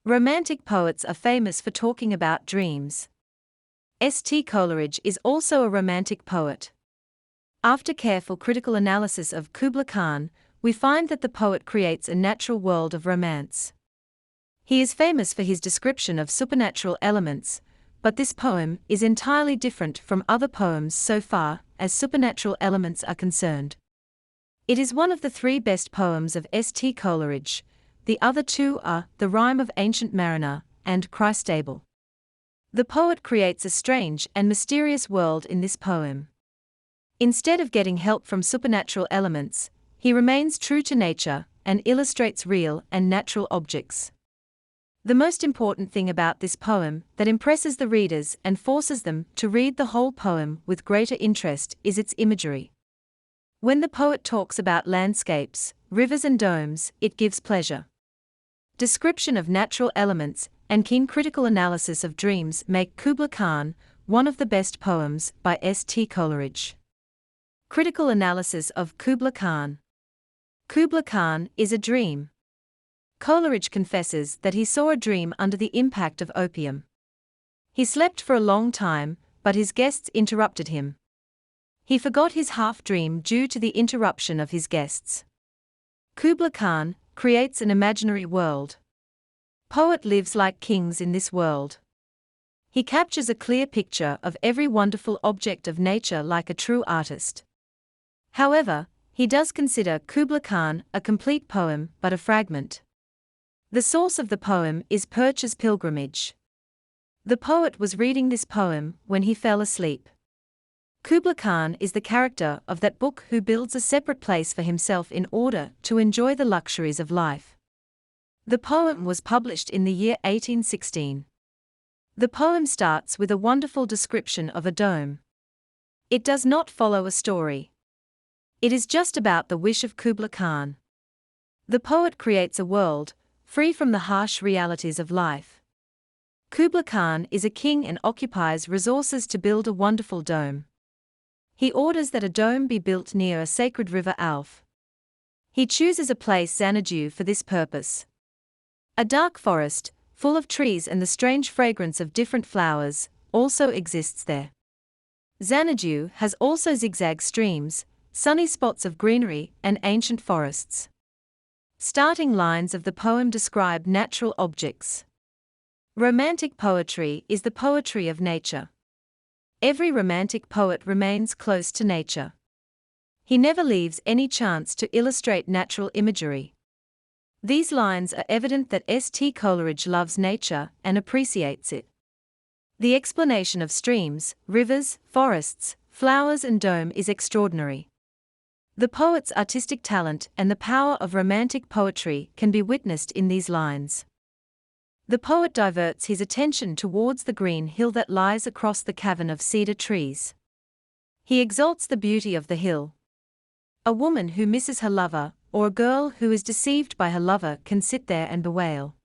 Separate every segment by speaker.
Speaker 1: Romantic poets are famous for talking about dreams. S T Coleridge is also a romantic poet. After careful critical analysis of Kubla Khan, we find that the poet creates a natural world of romance. He is famous for his description of supernatural elements, but this poem is entirely different from other poems so far as supernatural elements are concerned. It is one of the three best poems of S T Coleridge. The other two are the Rime of Ancient Mariner and Christabel. The poet creates a strange and mysterious world in this poem. Instead of getting help from supernatural elements, he remains true to nature and illustrates real and natural objects. The most important thing about this poem that impresses the readers and forces them to read the whole poem with greater interest is its imagery. When the poet talks about landscapes, rivers and domes, it gives pleasure. Description of natural elements and keen critical analysis of dreams make Kubla Khan one of the best poems by S T Coleridge. Critical analysis of Kubla Khan. Kubla Khan is a dream. Coleridge confesses that he saw a dream under the impact of opium. He slept for a long time, but his guests interrupted him. He forgot his half-dream due to the interruption of his guests. Kubla Khan creates an imaginary world. Poet lives like kings in this world. He captures a clear picture of every wonderful object of nature like a true artist. However, he does consider Kubla Khan a complete poem but a fragment. The source of the poem is Perch's Pilgrimage. The poet was reading this poem when he fell asleep. Kubla Khan is the character of that book who builds a separate place for himself in order to enjoy the luxuries of life. The poem was published in the year 1816. The poem starts with a wonderful description of a dome. It does not follow a story. It is just about the wish of Kubla Khan. The poet creates a world free from the harsh realities of life. Kubla Khan is a king and occupies resources to build a wonderful dome. He orders that a dome be built near a sacred river Alf. He chooses a place Xanadu for this purpose. A dark forest, full of trees and the strange fragrance of different flowers, also exists there. Xanadu has also zigzag streams, sunny spots of greenery and ancient forests. Starting lines of the poem describe natural objects. Romantic poetry is the poetry of nature. Every romantic poet remains close to nature. He never leaves any chance to illustrate natural imagery. These lines are evident that S T Coleridge loves nature and appreciates it. The explanation of streams, rivers, forests, flowers and dome is extraordinary. The poet's artistic talent and the power of romantic poetry can be witnessed in these lines. The poet diverts his attention towards the green hill that lies across the cavern of cedar trees. He exalts the beauty of the hill. A woman who misses her lover, or a girl who is deceived by her lover, can sit there and bewail.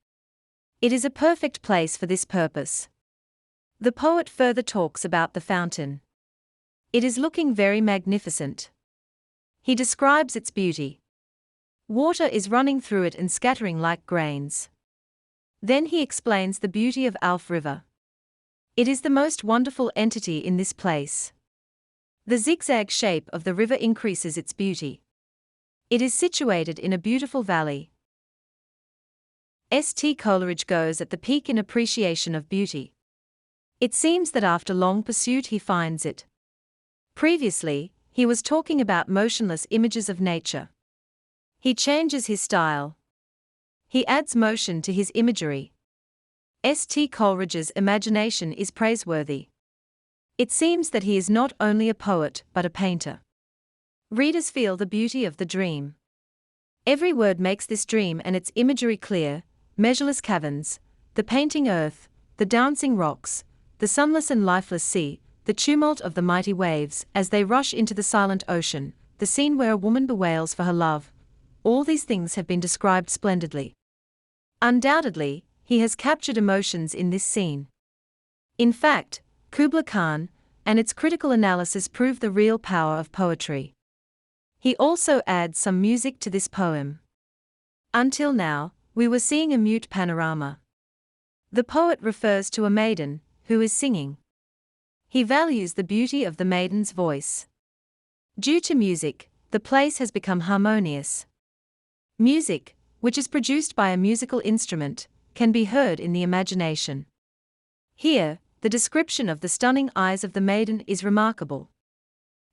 Speaker 1: It is a perfect place for this purpose. The poet further talks about the fountain. It is looking very magnificent. He describes its beauty. Water is running through it and scattering like grains. Then he explains the beauty of Alf River. It is the most wonderful entity in this place. The zigzag shape of the river increases its beauty. It is situated in a beautiful valley. S T Coleridge goes at the peak in appreciation of beauty. It seems that after long pursuit he finds it. Previously, he was talking about motionless images of nature. He changes his style. He adds motion to his imagery. S T Coleridge's imagination is praiseworthy. It seems that he is not only a poet but a painter. Readers feel the beauty of the dream. Every word makes this dream and its imagery clear: measureless caverns, the painting earth, the dancing rocks, the sunless and lifeless sea, the tumult of the mighty waves as they rush into the silent ocean, the scene where a woman bewails for her love. All these things have been described splendidly. Undoubtedly, he has captured emotions in this scene. In fact, Kubla Khan and its critical analysis prove the real power of poetry. He also adds some music to this poem. Until now, we were seeing a mute panorama. The poet refers to a maiden who is singing. He values the beauty of the maiden's voice. Due to music, the place has become harmonious. Music, which is produced by a musical instrument, can be heard in the imagination. Here, the description of the stunning eyes of the maiden is remarkable.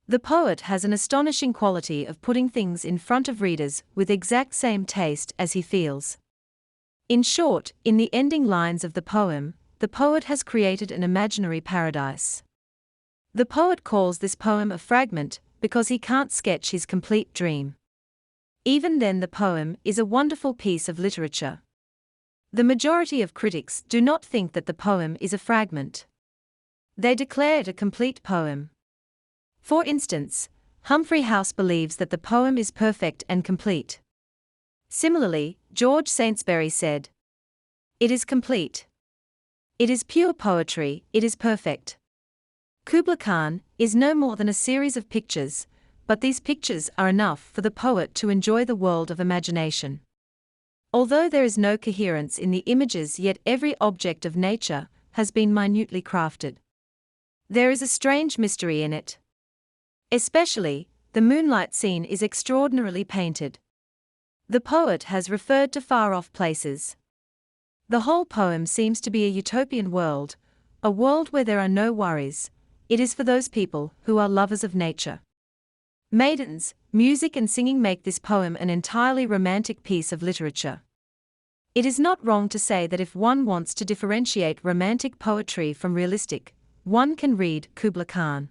Speaker 1: The poet has an astonishing quality of putting things in front of readers with exact same taste as he feels. In short, in the ending lines of the poem, the poet has created an imaginary paradise. The poet calls this poem a fragment because he can't sketch his complete dream. Even then, the poem is a wonderful piece of literature. The majority of critics do not think that the poem is a fragment. They declare it a complete poem. For instance, Humphrey House believes that the poem is perfect and complete. Similarly, George Saintsbury said, "It is complete. It is pure poetry, it is perfect." Kubla Khan is no more than a series of pictures, but these pictures are enough for the poet to enjoy the world of imagination. Although there is no coherence in the images, yet every object of nature has been minutely crafted. There is a strange mystery in it. Especially, the moonlight scene is extraordinarily painted. The poet has referred to far-off places. The whole poem seems to be a utopian world, a world where there are no worries. It is for those people who are lovers of nature. Maidens, music and singing make this poem an entirely romantic piece of literature. It is not wrong to say that if one wants to differentiate romantic poetry from realistic, one can read Kubla Khan.